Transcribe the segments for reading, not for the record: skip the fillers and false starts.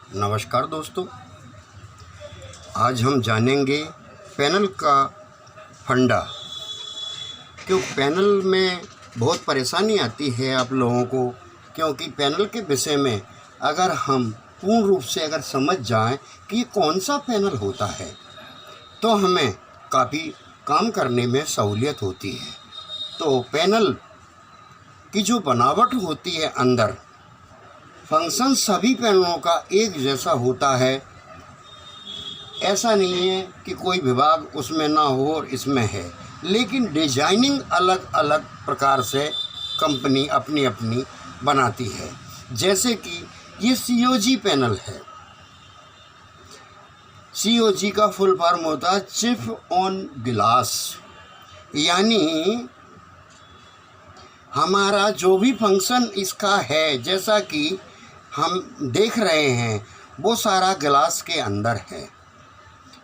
नमस्कार दोस्तों, आज हम जानेंगे पैनल का फंडा। क्योंकि पैनल में बहुत परेशानी आती है आप लोगों को, क्योंकि पैनल के विषय में अगर हम पूर्ण रूप से अगर समझ जाएं कि ये कौन सा पैनल होता है तो हमें काफ़ी काम करने में सहूलियत होती है। तो पैनल की जो बनावट होती है अंदर, फंक्शन सभी पैनलों का एक जैसा होता है। ऐसा नहीं है कि कोई विभाग उसमें ना हो और इसमें है, लेकिन डिजाइनिंग अलग अलग प्रकार से कंपनी अपनी अपनी बनाती है। जैसे कि ये COG पैनल है। COG का फुल फॉर्म होता है चिप ऑन ग्लास, यानी हमारा जो भी फंक्शन इसका है, जैसा कि हम देख रहे हैं, वो सारा ग्लास के अंदर है।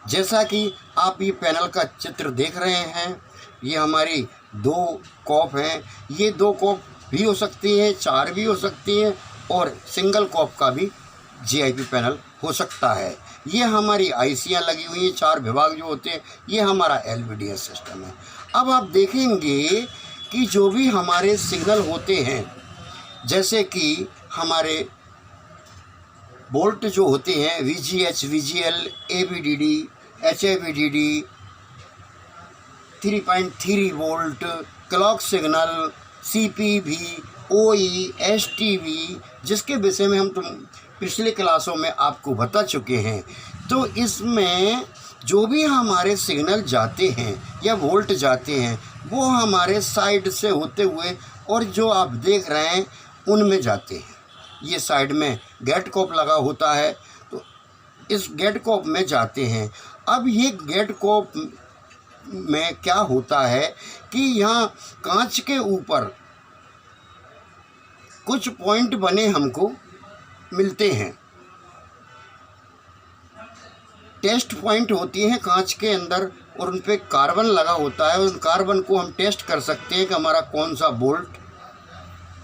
जैसा कि आप ये पैनल का चित्र देख रहे हैं, ये हमारी 2 कॉप हैं। ये 2 कॉप भी हो सकती हैं, 4 भी हो सकती हैं, और सिंगल कॉप का भी GIP पैनल हो सकता है। ये हमारी आईसियाँ लगी हुई हैं, 4 विभाग जो होते हैं, ये हमारा LVDS सिस्टम है। अब आप देखेंगे कि जो भी हमारे सिग्नल होते हैं, जैसे कि हमारे बोल्ट जो होते हैं, VGH, VGL, ABDD, HABDD, 3.3 volt, clock signal, CPV, OE, STV, जिसके विषय में हम पिछले क्लासों में आपको बता चुके हैं। तो इसमें जो भी हमारे सिग्नल जाते हैं या वोल्ट जाते हैं, वो हमारे साइड से होते हुए और जो आप देख रहे हैं उनमें जाते हैं। ये साइड में गेट कॉप लगा होता है, तो इस गेट कॉप में जाते हैं। अब ये गेट कॉप में क्या होता है कि यहाँ कांच के ऊपर कुछ पॉइंट बने हमको मिलते हैं। टेस्ट पॉइंट होती हैं कांच के अंदर, और उन पे कार्बन लगा होता है। उन कार्बन को हम टेस्ट कर सकते हैं कि हमारा कौन सा बोल्ट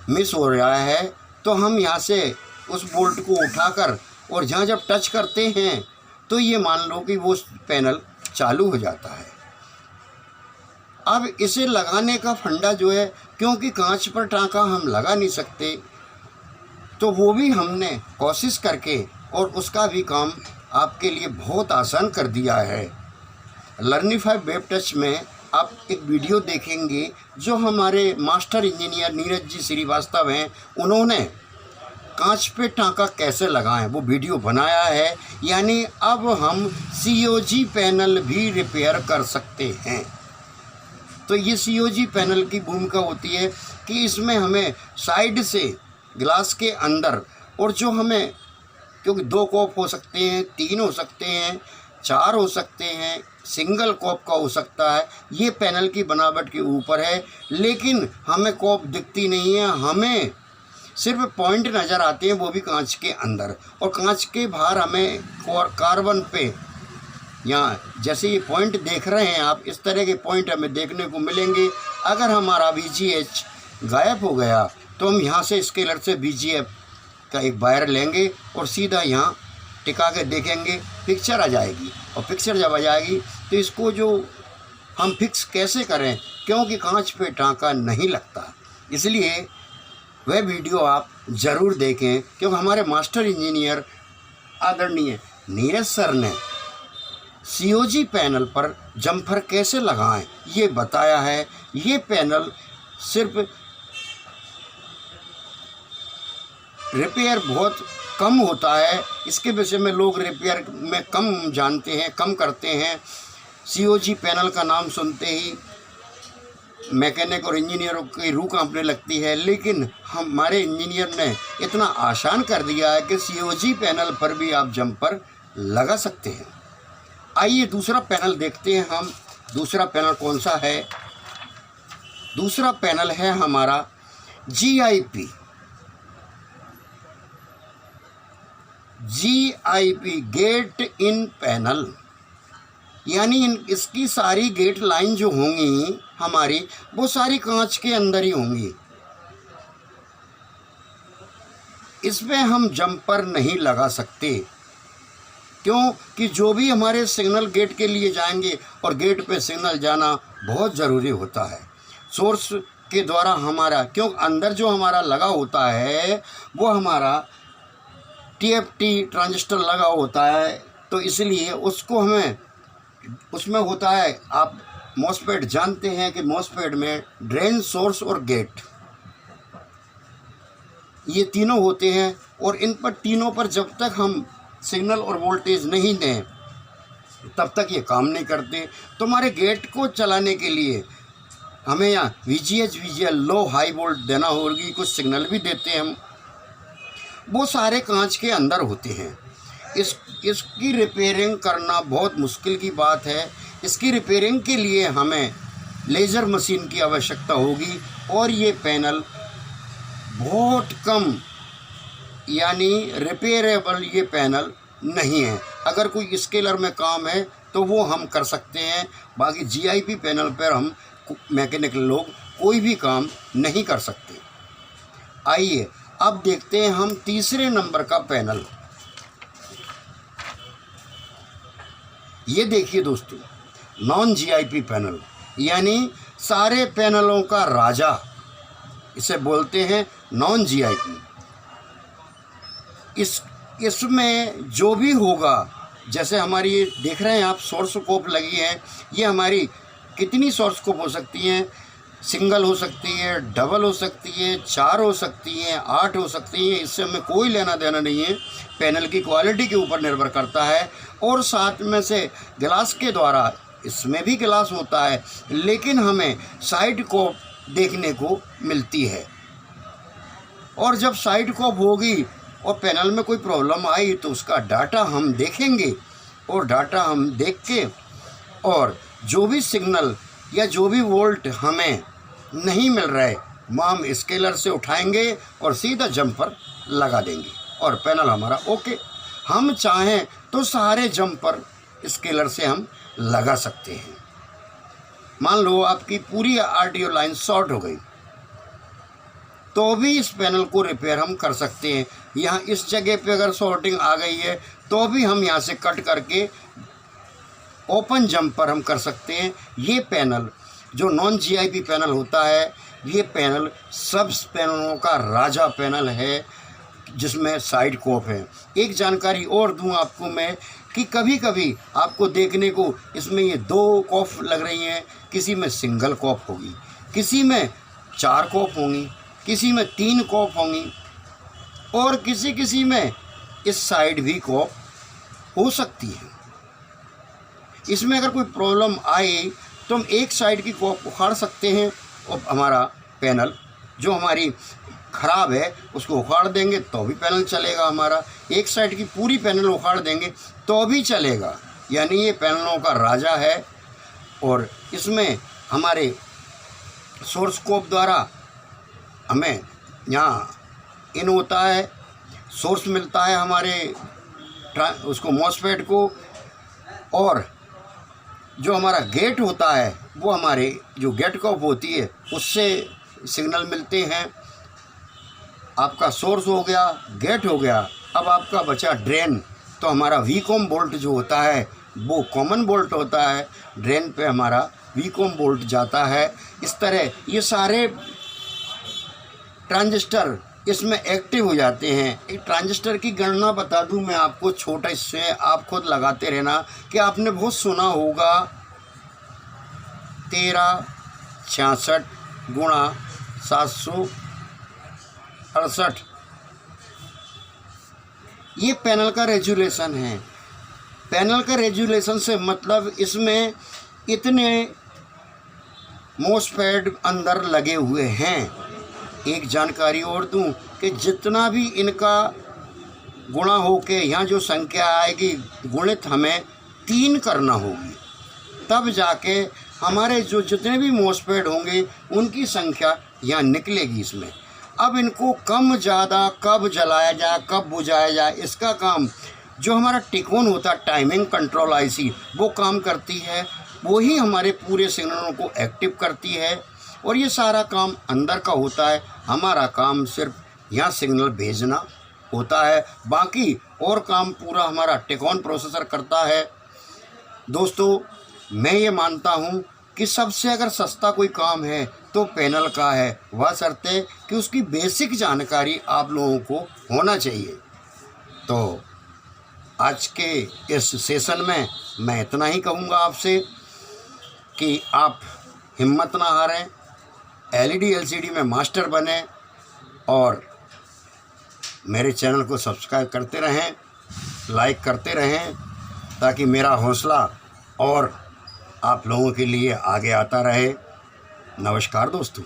मिस हो रहा है। तो हम यहाँ से उस बोल्ट को उठाकर और जहाँ जब टच करते हैं तो ये मान लो कि वो पैनल चालू हो जाता है। अब इसे लगाने का फंडा जो है, क्योंकि कांच पर टाँका हम लगा नहीं सकते, तो वो भी हमने कोशिश करके और उसका भी काम आपके लिए बहुत आसान कर दिया है। लर्निफाई वेब टच में आप एक वीडियो देखेंगे जो हमारे मास्टर इंजीनियर नीरज जी श्रीवास्तव हैं, उन्होंने कांच पे टाँका कैसे लगाएं वो वीडियो बनाया है। यानी अब हम COG पैनल भी रिपेयर कर सकते हैं। तो ये COG पैनल की भूमिका होती है कि इसमें हमें साइड से ग्लास के अंदर, और जो हमें, क्योंकि 2 कॉप हो सकते हैं, 3 हो सकते हैं, 4 हो सकते हैं, सिंगल कॉप का हो सकता है। ये पैनल की बनावट के ऊपर है, लेकिन हमें कॉप दिखती नहीं है, हमें सिर्फ पॉइंट नज़र आते हैं, वो भी कांच के अंदर। और कांच के बाहर हमें कार्बन पे, यहाँ जैसे ये पॉइंट देख रहे हैं आप, इस तरह के पॉइंट हमें देखने को मिलेंगे। अगर हमारा VGH गायब हो गया तो हम यहाँ से स्केलर से VGF का एक वायर लेंगे और सीधा यहाँ टिका के देखेंगे, पिक्चर आ जाएगी। और पिक्चर जब आ जाएगी तो इसको जो हम फिक्स कैसे करें, क्योंकि कांच पे टाँका नहीं लगता, इसलिए वह वीडियो आप ज़रूर देखें। क्योंकि हमारे मास्टर इंजीनियर आदरणीय नीरज सर ने COG पैनल पर जम्फर कैसे लगाएं ये बताया है। ये पैनल सिर्फ रिपेयर बहुत कम होता है, इसके विषय में लोग रिपेयर में कम जानते हैं, कम करते हैं। COG पैनल का नाम सुनते ही मैकेनिक और इंजीनियरों की रूह कांपने लगती है, लेकिन हमारे इंजीनियर ने इतना आसान कर दिया है कि COG पैनल पर भी आप जम्पर लगा सकते हैं। आइए दूसरा पैनल देखते हैं हम। दूसरा पैनल कौन सा है? दूसरा पैनल है हमारा GIP गेट इन पैनल, यानी इसकी सारी गेट लाइन जो होंगी हमारी, वो सारी कांच के अंदर ही होंगी। इसमें हम जंपर नहीं लगा सकते, क्यों कि जो भी हमारे सिग्नल गेट के लिए जाएंगे और गेट पे सिग्नल जाना बहुत ज़रूरी होता है सोर्स के द्वारा हमारा, क्यों अंदर जो हमारा लगा होता है वो हमारा TFT ट्रांजिस्टर लगा होता है, तो इसलिए उसको हमें उसमें होता है, आप मॉसफेट जानते हैं कि मॉसफेट में ड्रेन, सोर्स और गेट ये तीनों होते हैं, और इन पर तीनों पर जब तक हम सिग्नल और वोल्टेज नहीं दें तब तक ये काम नहीं करते। तो हमारे गेट को चलाने के लिए हमें यहाँ VGH VGL लो हाई वोल्ट देना होगी, कुछ सिग्नल भी देते हैं हम, वो सारे कांच के अंदर होते हैं। इसकी रिपेयरिंग करना बहुत मुश्किल की बात है। इसकी रिपेयरिंग के लिए हमें लेज़र मशीन की आवश्यकता होगी, और ये पैनल बहुत कम यानी रिपेयरेबल ये पैनल नहीं है। अगर कोई स्केलर में काम है तो वो हम कर सकते हैं, बाकी GIP पैनल पर हम मैकेनिकल लोग कोई भी काम नहीं कर सकते। आइए अब देखते हैं हम तीसरे नंबर का पैनल। ये देखिए दोस्तों, नॉन GIP पैनल यानी सारे पैनलों का राजा, इसे बोलते हैं नॉन GIP। इसमें जो भी होगा, जैसे हमारी ये देख रहे हैं आप सोर्स स्कोप लगी है, ये हमारी कितनी सोर्स स्कोप हो सकती हैं, सिंगल हो सकती है, डबल हो सकती है, 4 हो सकती हैं, 8 हो सकती हैं, इससे हमें कोई लेना देना नहीं है। पैनल की क्वालिटी के ऊपर निर्भर करता है। और साथ में से गिलास के द्वारा, इसमें भी गिलास होता है लेकिन हमें साइड को देखने को मिलती है, और जब साइड कॉप होगी और पैनल में कोई प्रॉब्लम आई तो उसका डाटा हम देखेंगे, और डाटा हम देख के और जो भी सिग्नल या जो भी वोल्ट हमें नहीं मिल रहा है वो हम स्केलर से उठाएंगे और सीधा जंपर लगा देंगे और पैनल हमारा ओके। हम चाहें तो सारे जंपर स्केलर से हम लगा सकते हैं। मान लो आपकी पूरी RDO लाइन शॉर्ट हो गई तो भी इस पैनल को रिपेयर हम कर सकते हैं। यहाँ इस जगह पे अगर शॉर्टिंग आ गई है तो भी हम यहाँ से कट करके ओपन जंपर हम कर सकते हैं। ये पैनल जो नॉन GIP पैनल होता है, ये पैनल सब पैनलों का राजा पैनल है जिसमें साइड कॉप है। एक जानकारी और दूं आपको मैं कि कभी कभी आपको देखने को इसमें ये 2 कॉप लग रही हैं, किसी में सिंगल कॉप होगी, किसी में 4 कॉप होंगी, किसी में 3 कॉप होंगी, और किसी में इस साइड भी कॉप हो सकती है। इसमें अगर कोई प्रॉब्लम आए तो हम एक साइड की कॉप उखाड़ सकते हैं और हमारा पैनल जो हमारी ख़राब है उसको उखाड़ देंगे तो भी पैनल चलेगा हमारा। एक साइड की पूरी पैनल उखाड़ देंगे तो भी चलेगा। यानी ये पैनलों का राजा है। और इसमें हमारे सोर्स स्कोप द्वारा हमें यहाँ इन होता है, सोर्स मिलता है हमारे उसको मॉसफेट को, और जो हमारा गेट होता है वो हमारे जो गेट कॉप होती है उससे सिग्नल मिलते हैं। आपका सोर्स हो गया, गेट हो गया, अब आपका बचा ड्रेन। तो हमारा VCOM बोल्ट जो होता है वो कॉमन बोल्ट होता है, ड्रेन पे हमारा VCOM बोल्ट जाता है। इस तरह ये सारे ट्रांजिस्टर इसमें एक्टिव हो जाते हैं। एक ट्रांजिस्टर की गणना बता दूं मैं आपको, छोटा इससे आप खुद लगाते रहना कि आपने बहुत सुना होगा 1366 गुणा 768। ये पैनल का रेजुलेशन है। पैनल का रेजुलेशन से मतलब इसमें इतने मॉसफेट अंदर लगे हुए हैं। एक जानकारी और दूं कि जितना भी इनका गुणा होके यहाँ जो संख्या आएगी गुणित हमें 3 करना होगी, तब जाके हमारे जो जितने भी मॉसफेट होंगे उनकी संख्या यहाँ निकलेगी इसमें। अब इनको कम ज़्यादा कब जलाया जाए कब बुझाया जाए इसका काम जो हमारा टिकोन होता है टाइमिंग कंट्रोल IC वो काम करती है। वही हमारे पूरे सिग्नलों को एक्टिव करती है और ये सारा काम अंदर का होता है। हमारा काम सिर्फ यहाँ सिग्नल भेजना होता है, बाकी और काम पूरा हमारा टिकॉन प्रोसेसर करता है। दोस्तों, मैं ये मानता हूँ कि सबसे अगर सस्ता कोई काम है तो पैनल का है, वह शर्ते कि उसकी बेसिक जानकारी आप लोगों को होना चाहिए। तो आज के इस सेशन में मैं इतना ही कहूँगा आपसे कि आप हिम्मत ना हारें, एलईडी एलसीडी में मास्टर बने और मेरे चैनल को सब्सक्राइब करते रहें, लाइक करते रहें, ताकि मेरा हौसला और आप लोगों के लिए आगे आता रहे। नमस्कार दोस्तों।